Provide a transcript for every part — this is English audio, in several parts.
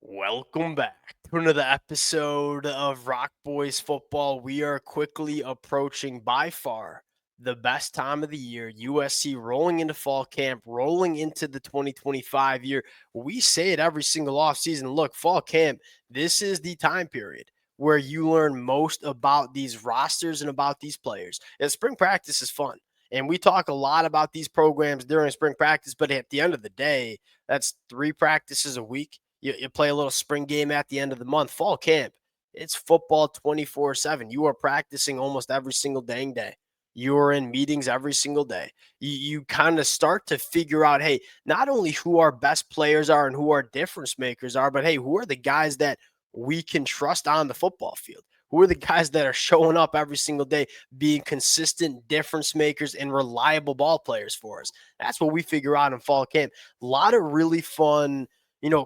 Welcome back to another episode of Rock Boys Football. We are quickly approaching by far the best time of the year. USC rolling into fall camp, rolling into the 2025 year. We say it every single offseason. Look, fall camp, this is the time period where you learn most about these rosters and about these players. And spring practice is fun. And we talk a lot about these programs during spring practice, but at the end of the day, that's 3 practices a week. You play a little spring game at the end of the month. Fall camp, it's football 24/7. You are practicing almost every single dang day. You are in meetings every single day. You kind of start to figure out, hey, not only who our best players are and who our difference makers are, but hey, who are the guys that we can trust on the football field? Who are the guys that are showing up every single day, being consistent difference makers and reliable ball players for us? That's what we figure out in fall camp. A lot of really fun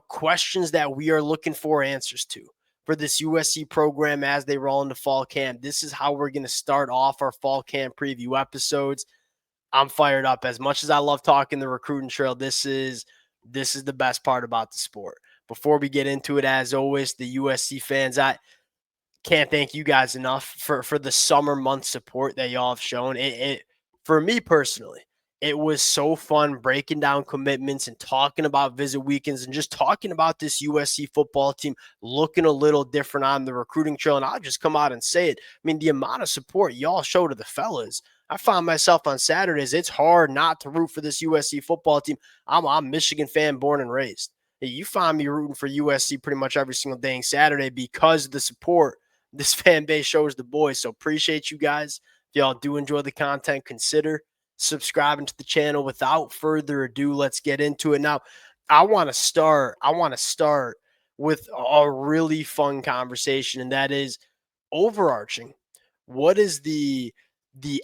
questions that we are looking for answers to for this USC program as they roll into fall camp. This is how we're going to start off our fall camp preview episodes. I'm fired up. As much as I love talking the recruiting trail, this is the best part about the sport. Before we get into it, as always, the USC fans, I can't thank you guys enough for the summer month support that y'all have shown. It for me personally, it was so fun breaking down commitments and talking about visit weekends and just talking about this USC football team looking a little different on the recruiting trail. And I'll just come out and say it. I mean, the amount of support y'all show to the fellas. I found myself on Saturdays. It's hard not to root for this USC football team. I'm a Michigan fan, born and raised. You find me rooting for USC pretty much every single day Saturday because of the support this fan base shows the boys. So appreciate you guys. If y'all do enjoy the content, consider subscribing to the channel. Without further ado, let's get into it. Now, I want to start with a really fun conversation, and that is overarching. What is the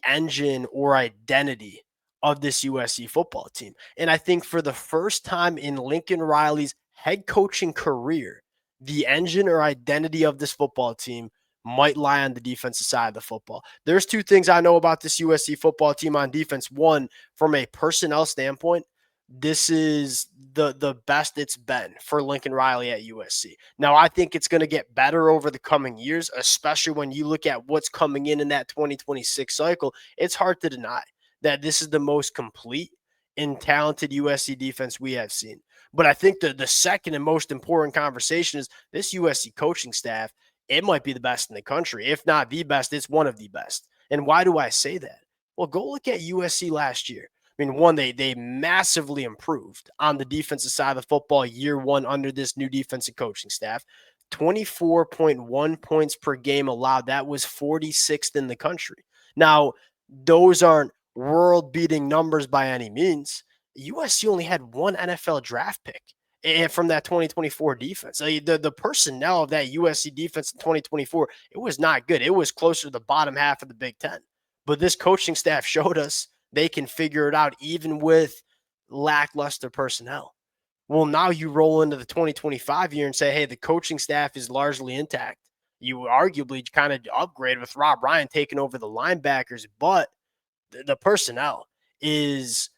engine or identity of this USC football team? And I think for the first time in Lincoln Riley's head coaching career, the engine or identity of this football team might lie on the defensive side of the football. There's two things I know about this USC football team on defense. One, from a personnel standpoint, this is the best it's been for Lincoln Riley at USC. Now, I think it's going to get better over the coming years, especially when you look at what's coming in that 2026 cycle. It's hard to deny that this is the most complete and talented USC defense we have seen. But I think the second and most important conversation is this USC coaching staff. It might be the best in the country. If not the best, it's one of the best. And why do I say that? Well, go look at USC last year. I mean, one, they massively improved on the defensive side of the football year one under this new defensive coaching staff. 24.1 points per game allowed. That was 46th in the country. Now, those aren't world-beating numbers by any means. USC only had one NFL draft pick and from that 2024 defense. The personnel of that USC defense in 2024, it was not good. It was closer to the bottom half of the Big Ten. But this coaching staff showed us they can figure it out even with lackluster personnel. Well, now you roll into the 2025 year and say, hey, the coaching staff is largely intact. You arguably kind of upgrade with Rob Ryan taking over the linebackers, but the personnel is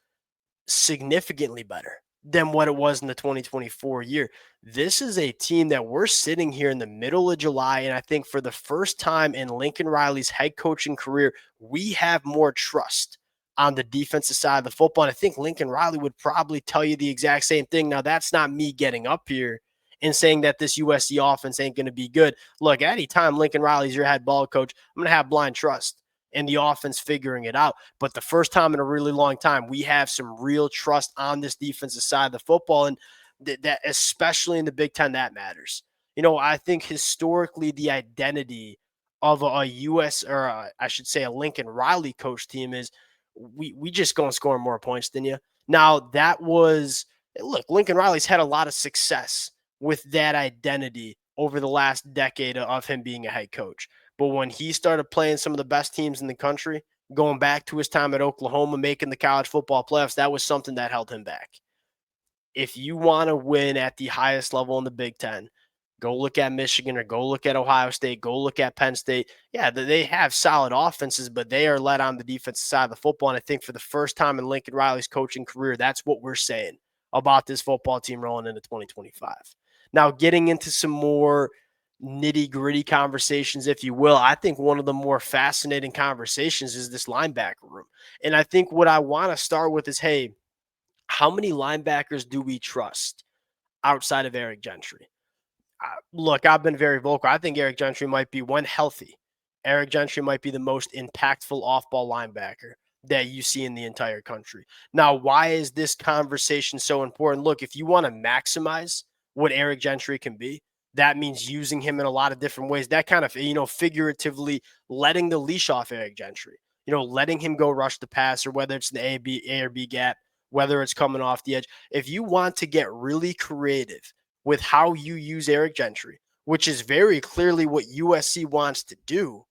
significantly better than what it was in the 2024 year. This is a team that we're sitting here in the middle of July, and I think for the first time in Lincoln Riley's head coaching career, we have more trust on the defensive side of the football. And I think Lincoln Riley would probably tell you the exact same thing. Now, that's not me getting up here and saying that this USC offense ain't going to be good. Look, anytime Lincoln Riley's your head ball coach, I'm going to have blind trust in the offense figuring it out. But the first time in a really long time, we have some real trust on this defensive side of the football. And that especially in the Big Ten, that matters. I think historically the identity of a US or I should say a Lincoln Riley coach team is we just going to score more points than you. Now that was look, Lincoln Riley's had a lot of success with that identity over the last decade of him being a head coach. But when he started playing some of the best teams in the country, going back to his time at Oklahoma, making the college football playoffs, that was something that held him back. If you want to win at the highest level in the Big Ten, go look at Michigan or go look at Ohio State, go look at Penn State. Yeah, they have solid offenses, but they are led on the defensive side of the football. And I think for the first time in Lincoln Riley's coaching career, that's what we're saying about this football team rolling into 2025. Now, getting into some more nitty-gritty conversations, if you will, I think one of the more fascinating conversations is this linebacker room. And I think what I want to start with is, hey, how many linebackers do we trust outside of Eric Gentry? Look, I've been very vocal. I think Eric Gentry might be, when healthy, Eric Gentry might be the most impactful off-ball linebacker that you see in the entire country. Now, why is this conversation so important? Look, if you want to maximize what Eric Gentry can be, that means using him in a lot of different ways. That kind of, figuratively letting the leash off Eric Gentry, letting him go rush the pass, or whether it's the A or B gap, whether it's coming off the edge. If you want to get really creative with how you use Eric Gentry, which is very clearly what USC wants to do,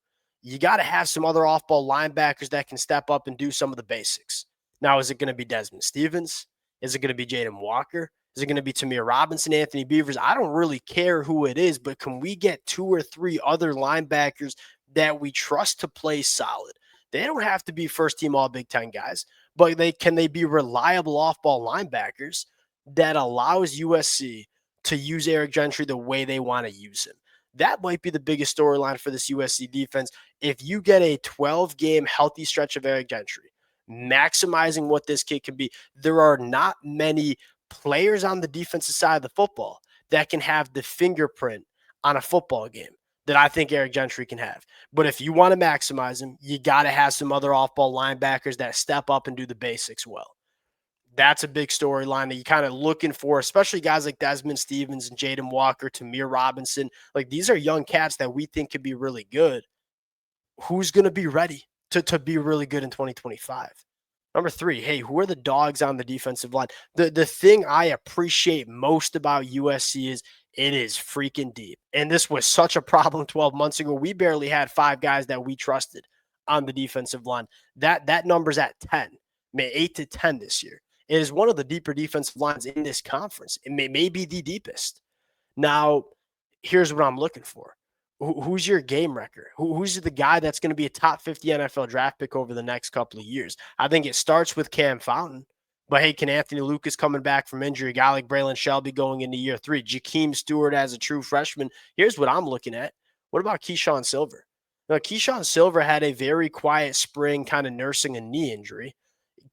you got to have some other off-ball linebackers that can step up and do some of the basics. Now, is it going to be Desmond Stevens? Is it going to be Jaden Walker? Is it going to be Tamir Robinson, Anthony Beavers? I don't really care who it is, but can we get 2 or 3 other linebackers that we trust to play solid? They don't have to be first-team All-Big Ten guys, but can they be reliable off-ball linebackers that allows USC to use Eric Gentry the way they want to use him? That might be the biggest storyline for this USC defense. If you get a 12-game healthy stretch of Eric Gentry, maximizing what this kid can be, there are not many players on the defensive side of the football that can have the fingerprint on a football game that I think Eric Gentry can have. But if you want to maximize him, you got to have some other off-ball linebackers that step up and do the basics well. That's a big storyline that you kind of looking for, especially guys like Desmond Stevens and Jaden Walker, Tamir Robinson. Like, these are young cats that we think could be really good. Who's going to be ready to be really good in 2025? Number 3, hey, who are the dogs on the defensive line? The thing I appreciate most about USC is it is freaking deep. And this was such a problem 12 months ago. We barely had 5 guys that we trusted on the defensive line. That number's at 10, 8 to 10 this year. It is one of the deeper defensive lines in this conference. It may be the deepest. Now, here's what I'm looking for. Who's your game wrecker? Who's the guy that's going to be a top 50 NFL draft pick over the next couple of years? I think it starts with Cam Fountain. But, hey, can Anthony Lucas coming back from injury, a guy like Braylon Shelby going into year 3, Jakeem Stewart as a true freshman? Here's what I'm looking at. What about Keyshawn Silver? Now, Keyshawn Silver had a very quiet spring, kind of nursing a knee injury.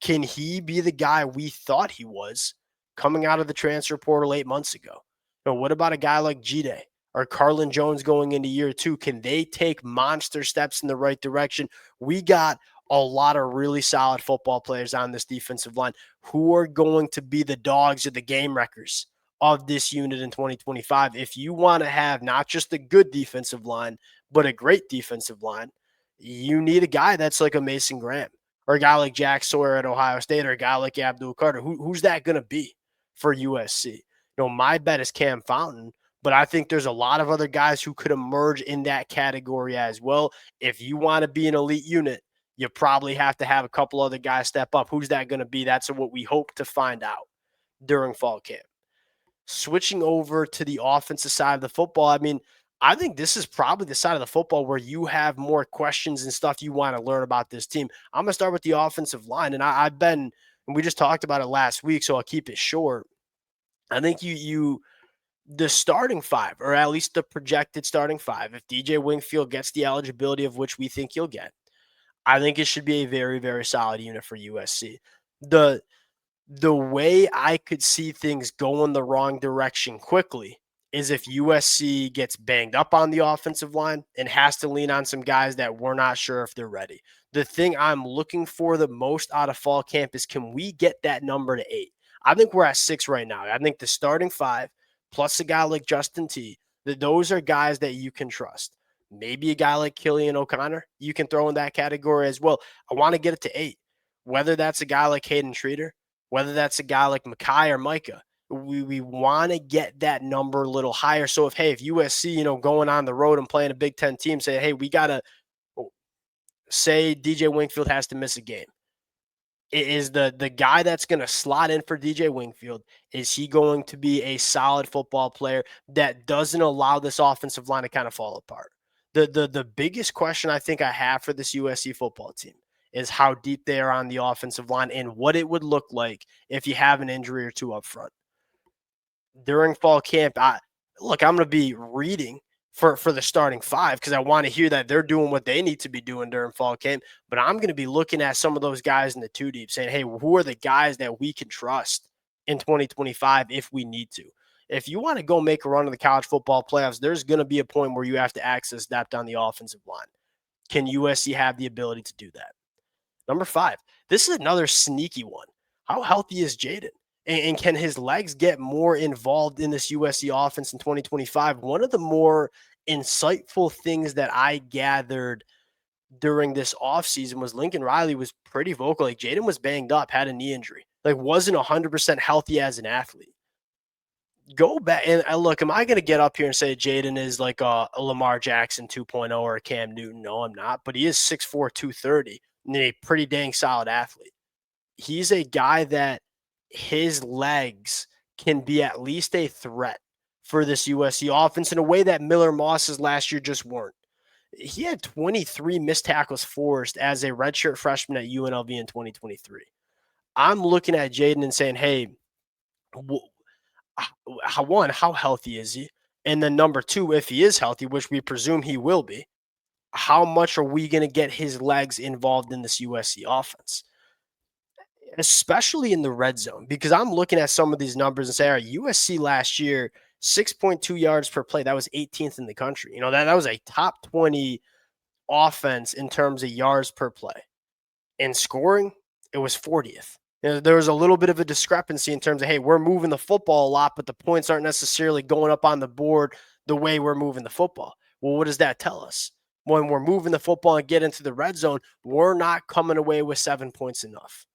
Can he be the guy we thought he was coming out of the transfer portal 8 months ago? What about a guy like G-Day or Carlin Jones going into year 2? Can they take monster steps in the right direction? We got a lot of really solid football players on this defensive line who are going to be the dogs or the game wreckers of this unit in 2025. If you want to have not just a good defensive line, but a great defensive line, you need a guy that's like a Mason Graham, or a guy like Jack Sawyer at Ohio State, or a guy like Abdul Carter. Who's that going to be for USC? My bet is Cam Fountain, but I think there's a lot of other guys who could emerge in that category as well. If you want to be an elite unit, you probably have to have a couple other guys step up. Who's that going to be? That's what we hope to find out during fall camp. Switching over to the offensive side of the football, I think this is probably the side of the football where you have more questions and stuff you want to learn about this team. I'm going to start with the offensive line, and and we just talked about it last week, so I'll keep it short. I think the starting 5, or at least the projected starting 5, if DJ Wingfield gets the eligibility of which we think he'll get, I think it should be a very, very solid unit for USC. The way I could see things going the wrong direction quickly is if USC gets banged up on the offensive line and has to lean on some guys that we're not sure if they're ready. The thing I'm looking for the most out of fall camp is, can we get that number to 8? I think we're at 6 right now. I think the starting 5 plus a guy like Justin T, those are guys that you can trust. Maybe a guy like Killian O'Connor you can throw in that category as well. I want to get it to 8. Whether that's a guy like Hayden Treater, whether that's a guy like Makai or Micah, we want to get that number a little higher. So if USC, going on the road and playing a Big Ten team, say, hey, we got to say DJ Wingfield has to miss a game. Is the guy that's going to slot in for DJ Wingfield, is he going to be a solid football player that doesn't allow this offensive line to kind of fall apart? The biggest question I think I have for this USC football team is how deep they are on the offensive line and what it would look like if you have an injury or two up front. During fall camp, look, I'm going to be reading for the starting five because I want to hear that they're doing what they need to be doing during fall camp. But I'm going to be looking at some of those guys in the two deep saying, hey, who are the guys that we can trust in 2025 if we need to? If you want to go make a run in the college football playoffs, there's going to be a point where you have to access depth on the offensive line. Can USC have the ability to do that? Number 5, this is another sneaky one. How healthy is Jaden? And can his legs get more involved in this USC offense in 2025? One of the more insightful things that I gathered during this offseason was Lincoln Riley was pretty vocal. Like Jaden was banged up, had a knee injury, like wasn't 100% healthy as an athlete. Go back and look, am I going to get up here and say Jaden is like a Lamar Jackson 2.0 or a Cam Newton? No, I'm not. But he is 6'4", 230, and a pretty dang solid athlete. He's a guy that his legs can be at least a threat for this USC offense in a way that Miller Moss's last year just weren't. He had 23 missed tackles forced as a redshirt freshman at UNLV in 2023. I'm looking at Jaden and saying, hey, how healthy is he? And then number 2, if he is healthy, which we presume he will be, how much are we going to get his legs involved in this USC offense? Especially in the red zone, because I'm looking at some of these numbers and say, all right, USC last year, 6.2 yards per play. That was 18th in the country. You know, that was a top 20 offense in terms of yards per play. In scoring, it was 40th. You know, there was a little bit of a discrepancy in terms of, hey, we're moving the football a lot, but the points aren't necessarily going up on the board the way we're moving the football. Well, what does that tell us? When we're moving the football and get into the red zone, we're not coming away with 7 points enough.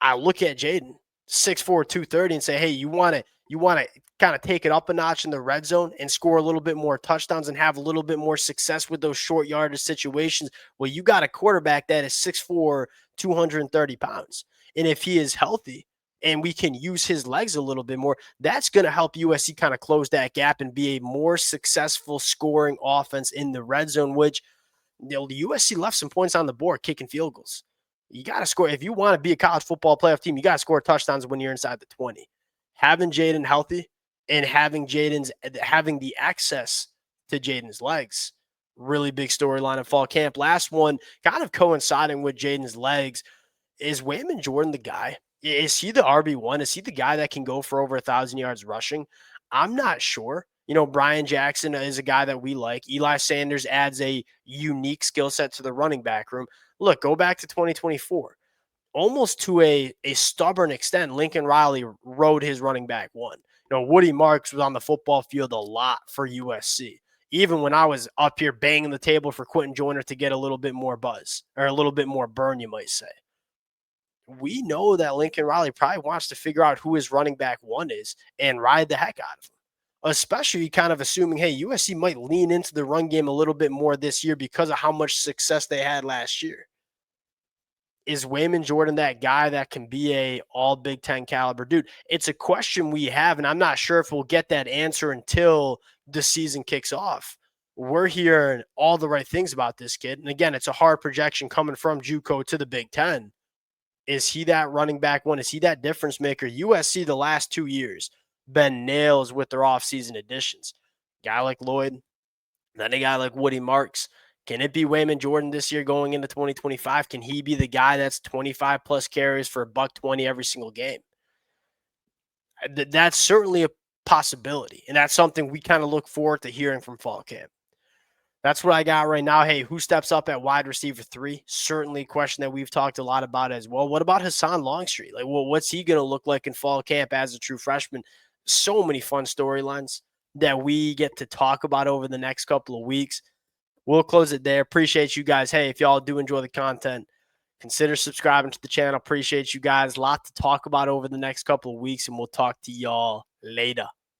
I look at Jaden, 6'4", 230, and say, hey, you want to kind of take it up a notch in the red zone and score a little bit more touchdowns and have a little bit more success with those short yardage situations. Well, you got a quarterback that is 6'4", 230 pounds. And if he is healthy and we can use his legs a little bit more, that's going to help USC kind of close that gap and be a more successful scoring offense in the red zone, which USC left some points on the board kicking field goals. You got to score. If you want to be a college football playoff team, you got to score touchdowns when you're inside the 20. Having Jaden healthy and having the access to Jaden's legs, really big storyline in fall camp. Last one, kind of coinciding with Jaden's legs, is Wayman Jordan the guy? Is he the RB1? Is he the guy that can go for over 1,000 yards rushing? I'm not sure. You know, Brian Jackson is a guy that we like. Eli Sanders adds a unique skill set to the running back room. Look, go back to 2024. Almost to a stubborn extent, Lincoln Riley rode his running back one. You know, Woody Marks was on the football field a lot for USC. Even when I was up here banging the table for Quentin Joyner to get a little bit more buzz or a little bit more burn, you might say. We know that Lincoln Riley probably wants to figure out who his running back one is and ride the heck out of him. Especially kind of assuming, hey, USC might lean into the run game a little bit more this year because of how much success they had last year. Is Wayman Jordan that guy that can be a all Big Ten caliber dude? It's a question we have, and I'm not sure if we'll get that answer until the season kicks off. We're hearing all the right things about this kid. And again, it's a hard projection coming from JUCO to the Big Ten. Is he that running back one? Is he that difference maker? USC the last 2 years been nails with their offseason additions. Guy like Lloyd, then a guy like Woody Marks. Can it be Wayman Jordan this year going into 2025? Can he be the guy that's 25 plus carries for $120 every single game? That's certainly a possibility, and that's something we kind of look forward to hearing from fall camp. That's what I got right now. Hey, who steps up at wide receiver 3? Certainly a question that we've talked a lot about as well. What about Hassan Longstreet? Like, well, what's he going to look like in fall camp as a true freshman? So many fun storylines that we get to talk about over the next couple of weeks. We'll close it there. Appreciate you guys. Hey, if y'all do enjoy the content, consider subscribing to the channel. Appreciate you guys. A lot to talk about over the next couple of weeks, and we'll talk to y'all later.